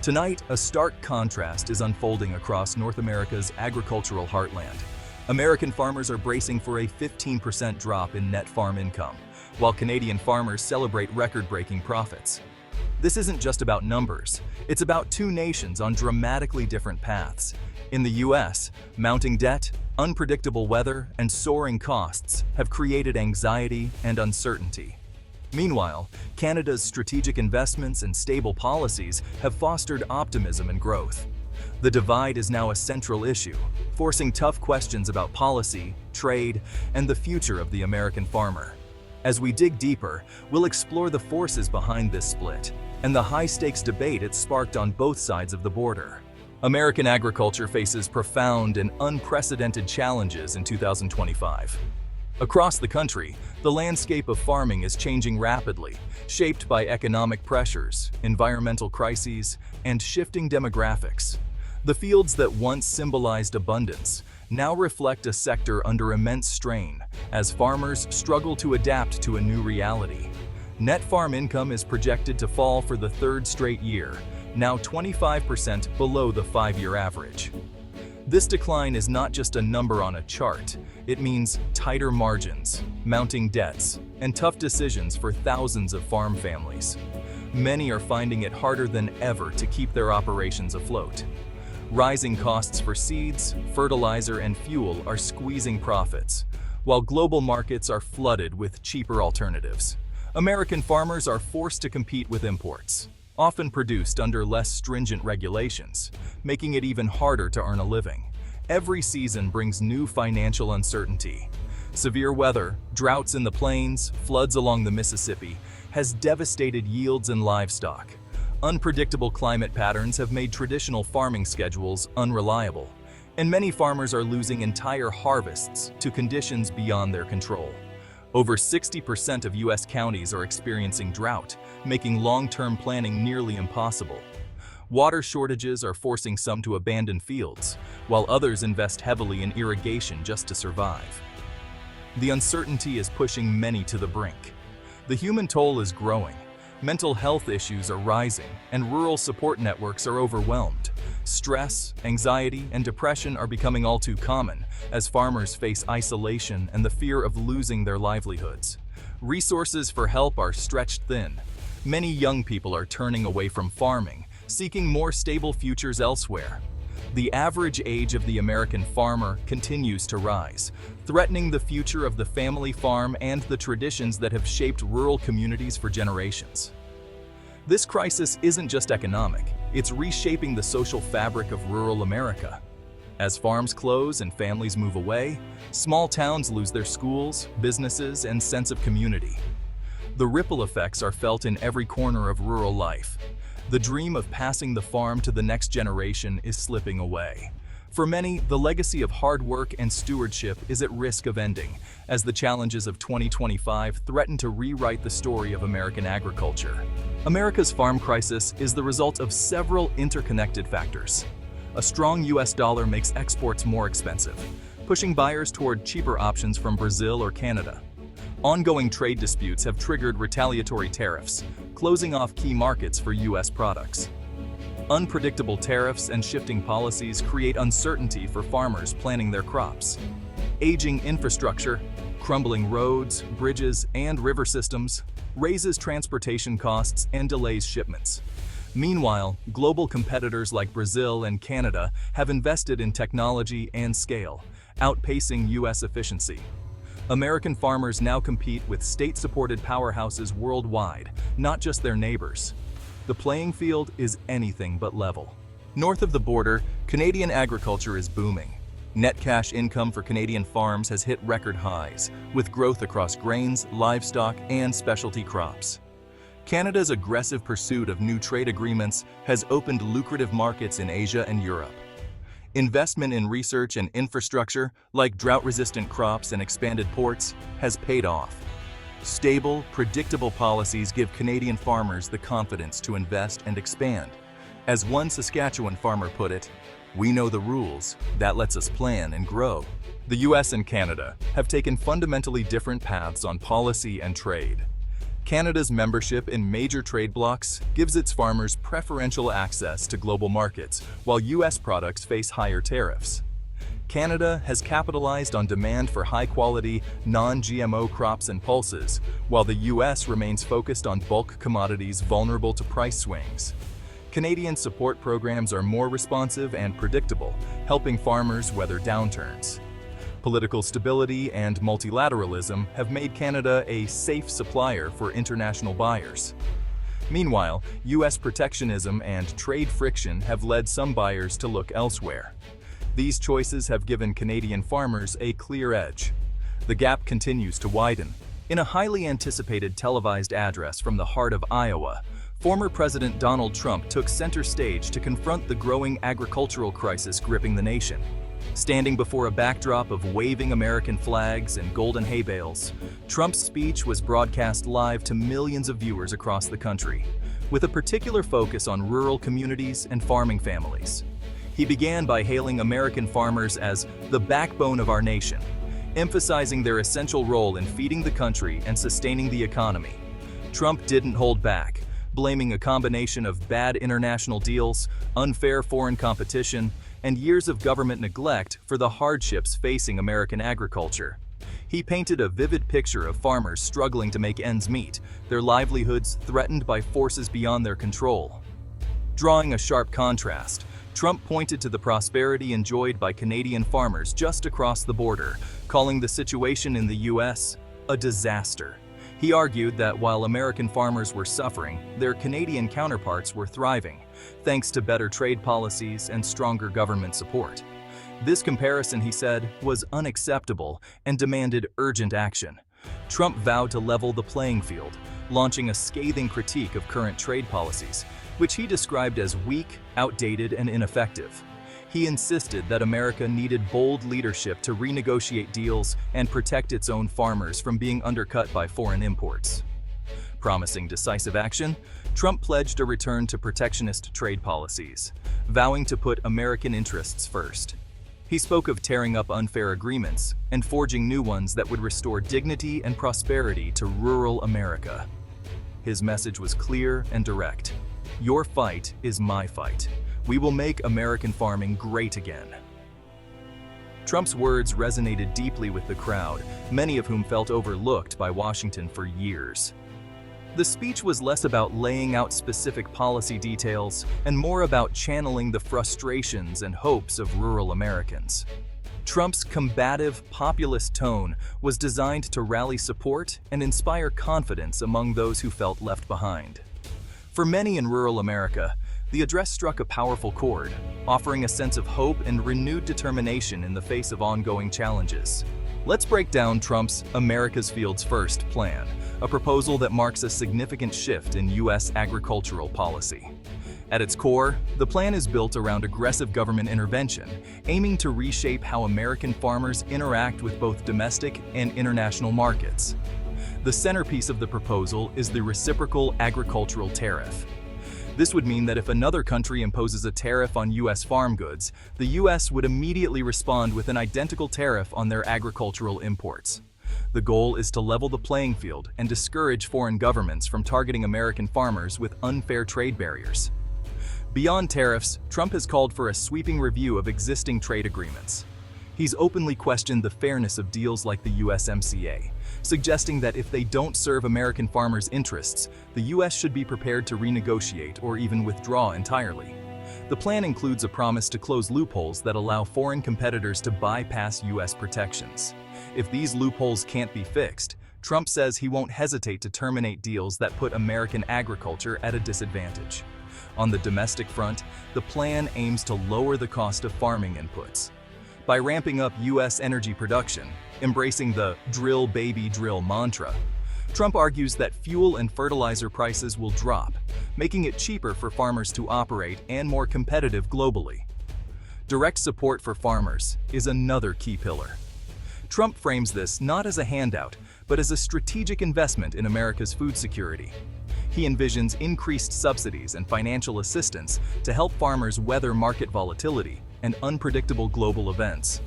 Tonight, a stark contrast is unfolding across North America's agricultural heartland. American farmers are bracing for a 15% drop in net farm income, while Canadian farmers celebrate record-breaking profits. This isn't just about numbers, it's about two nations on dramatically different paths. In the US, mounting debt, unpredictable weather, and soaring costs have created anxiety and uncertainty. Meanwhile, Canada's strategic investments and stable policies have fostered optimism and growth. The divide is now a central issue, forcing tough questions about policy, trade, and the future of the American farmer. As we dig deeper, we'll explore the forces behind this split and the high-stakes debate it sparked on both sides of the border. American agriculture faces profound and unprecedented challenges in 2025. Across the country, the landscape of farming is changing rapidly, shaped by economic pressures, environmental crises, and shifting demographics. The fields that once symbolized abundance now reflect a sector under immense strain as farmers struggle to adapt to a new reality. Net farm income is projected to fall for the third straight year, now 25% below the 5-year average. This decline is not just a number on a chart, it means tighter margins, mounting debts, and tough decisions for thousands of farm families. Many are finding it harder than ever to keep their operations afloat. Rising costs for seeds, fertilizer, and fuel are squeezing profits, while global markets are flooded with cheaper alternatives. American farmers are forced to compete with imports, often produced under less stringent regulations, making it even harder to earn a living. Every season brings new financial uncertainty. Severe weather, droughts in the plains, floods along the Mississippi, has devastated yields and livestock. Unpredictable climate patterns have made traditional farming schedules unreliable, and many farmers are losing entire harvests to conditions beyond their control. Over 60% of U.S. counties are experiencing drought, making long-term planning nearly impossible. Water shortages are forcing some to abandon fields, while others invest heavily in irrigation just to survive. The uncertainty is pushing many to the brink. The human toll is growing, mental health issues are rising, and rural support networks are overwhelmed. Stress, anxiety, and depression are becoming all too common as farmers face isolation and the fear of losing their livelihoods. Resources for help are stretched thin. Many young people are turning away from farming, seeking more stable futures elsewhere. The average age of the American farmer continues to rise, threatening the future of the family farm and the traditions that have shaped rural communities for generations. This crisis isn't just economic, it's reshaping the social fabric of rural America. As farms close and families move away, small towns lose their schools, businesses, and sense of community. The ripple effects are felt in every corner of rural life. The dream of passing the farm to the next generation is slipping away. For many, the legacy of hard work and stewardship is at risk of ending, as the challenges of 2025 threaten to rewrite the story of American agriculture. America's farm crisis is the result of several interconnected factors. A strong US dollar makes exports more expensive, pushing buyers toward cheaper options from Brazil or Canada. Ongoing trade disputes have triggered retaliatory tariffs, closing off key markets for US products. Unpredictable tariffs and shifting policies create uncertainty for farmers planning their crops. Aging infrastructure, crumbling roads, bridges, and river systems raises transportation costs and delays shipments. Meanwhile, global competitors like Brazil and Canada have invested in technology and scale, outpacing US efficiency. American farmers now compete with state-supported powerhouses worldwide, not just their neighbors. The playing field is anything but level. North of the border, Canadian agriculture is booming. Net cash income for Canadian farms has hit record highs, with growth across grains, livestock, and specialty crops. Canada's aggressive pursuit of new trade agreements has opened lucrative markets in Asia and Europe. Investment in research and infrastructure, like drought-resistant crops and expanded ports, has paid off. Stable, predictable policies give Canadian farmers the confidence to invest and expand. As one Saskatchewan farmer put it, "We know the rules, that lets us plan and grow." The US and Canada have taken fundamentally different paths on policy and trade. Canada's membership in major trade blocs gives its farmers preferential access to global markets, while U.S. products face higher tariffs. Canada has capitalized on demand for high-quality, non-GMO crops and pulses, while the U.S. remains focused on bulk commodities vulnerable to price swings. Canadian support programs are more responsive and predictable, helping farmers weather downturns. Political stability and multilateralism have made Canada a safe supplier for international buyers. Meanwhile, U.S. protectionism and trade friction have led some buyers to look elsewhere. These choices have given Canadian farmers a clear edge. The gap continues to widen. In a highly anticipated televised address from the heart of Iowa, former President Donald Trump took center stage to confront the growing agricultural crisis gripping the nation. Standing before a backdrop of waving American flags and golden hay bales, Trump's speech was broadcast live to millions of viewers across the country, with a particular focus on rural communities and farming families. He began by hailing American farmers as the backbone of our nation, emphasizing their essential role in feeding the country and sustaining the economy. Trump didn't hold back, blaming a combination of bad international deals, unfair foreign competition, and years of government neglect for the hardships facing American agriculture. He painted a vivid picture of farmers struggling to make ends meet, their livelihoods threatened by forces beyond their control. Drawing a sharp contrast, Trump pointed to the prosperity enjoyed by Canadian farmers just across the border, calling the situation in the U.S. a disaster. He argued that while American farmers were suffering, their Canadian counterparts were thriving, thanks to better trade policies and stronger government support. This comparison, he said, was unacceptable and demanded urgent action. Trump vowed to level the playing field, launching a scathing critique of current trade policies, which he described as weak, outdated, and ineffective. He insisted that America needed bold leadership to renegotiate deals and protect its own farmers from being undercut by foreign imports. Promising decisive action, Trump pledged a return to protectionist trade policies, vowing to put American interests first. He spoke of tearing up unfair agreements and forging new ones that would restore dignity and prosperity to rural America. His message was clear and direct. Your fight is my fight. We will make American farming great again. Trump's words resonated deeply with the crowd, many of whom felt overlooked by Washington for years. The speech was less about laying out specific policy details and more about channeling the frustrations and hopes of rural Americans. Trump's combative, populist tone was designed to rally support and inspire confidence among those who felt left behind. For many in rural America, the address struck a powerful chord, offering a sense of hope and renewed determination in the face of ongoing challenges. Let's break down Trump's America's Fields First plan, a proposal that marks a significant shift in U.S. agricultural policy. At its core, the plan is built around aggressive government intervention, aiming to reshape how American farmers interact with both domestic and international markets. The centerpiece of the proposal is the reciprocal agricultural tariff. This would mean that if another country imposes a tariff on U.S. farm goods, the U.S. would immediately respond with an identical tariff on their agricultural imports. The goal is to level the playing field and discourage foreign governments from targeting American farmers with unfair trade barriers. Beyond tariffs, Trump has called for a sweeping review of existing trade agreements. He's openly questioned the fairness of deals like the USMCA, suggesting that if they don't serve American farmers' interests, the U.S. should be prepared to renegotiate or even withdraw entirely. The plan includes a promise to close loopholes that allow foreign competitors to bypass U.S. protections. If these loopholes can't be fixed, Trump says he won't hesitate to terminate deals that put American agriculture at a disadvantage. On the domestic front, the plan aims to lower the cost of farming inputs. By ramping up U.S. energy production, embracing the "drill baby drill" mantra, Trump argues that fuel and fertilizer prices will drop, making it cheaper for farmers to operate and more competitive globally. Direct support for farmers is another key pillar. Trump frames this not as a handout, but as a strategic investment in America's food security. He envisions increased subsidies and financial assistance to help farmers weather market volatility and unpredictable global events.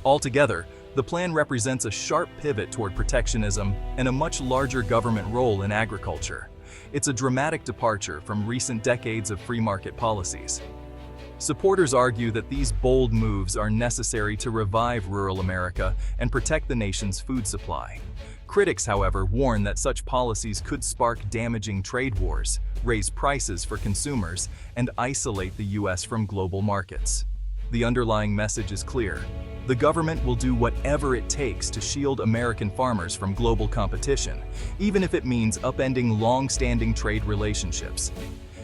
Altogether, The plan represents a sharp pivot toward protectionism and a much larger government role in agriculture. It's a dramatic departure from recent decades of free market policies. Supporters argue that these bold moves are necessary to revive rural America and protect the nation's food supply. Critics, however, warn that such policies could spark damaging trade wars, raise prices for consumers, and isolate the U.S. from global markets. The underlying message is clear. The government will do whatever it takes to shield American farmers from global competition, even if it means upending long-standing trade relationships.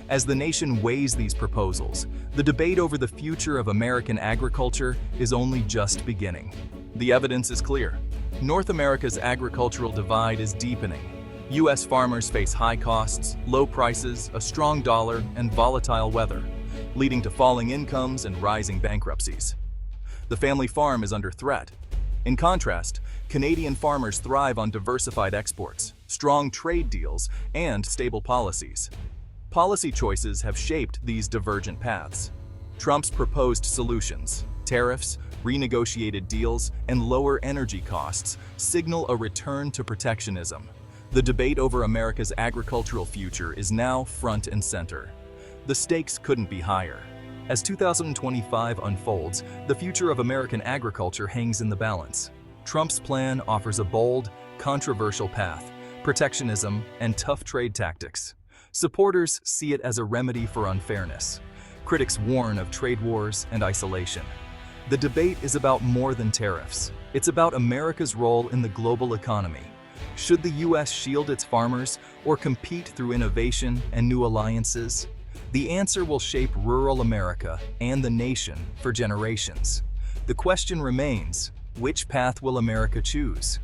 As the nation weighs these proposals, the debate over the future of American agriculture is only just beginning. The evidence is clear. North America's agricultural divide is deepening. U.S. farmers face high costs, low prices, a strong dollar, and volatile weather, leading to falling incomes and rising bankruptcies. The family farm is under threat. In contrast, Canadian farmers thrive on diversified exports, strong trade deals, and stable policies. Policy choices have shaped these divergent paths. Trump's proposed solutions, tariffs, renegotiated deals, and lower energy costs signal a return to protectionism. The debate over America's agricultural future is now front and center. The stakes couldn't be higher. As 2025 unfolds, the future of American agriculture hangs in the balance. Trump's plan offers a bold, controversial path, protectionism, and tough trade tactics. Supporters see it as a remedy for unfairness. Critics warn of trade wars and isolation. The debate is about more than tariffs. It's about America's role in the global economy. Should the U.S. shield its farmers or compete through innovation and new alliances? The answer will shape rural America and the nation for generations. The question remains, which path will America choose?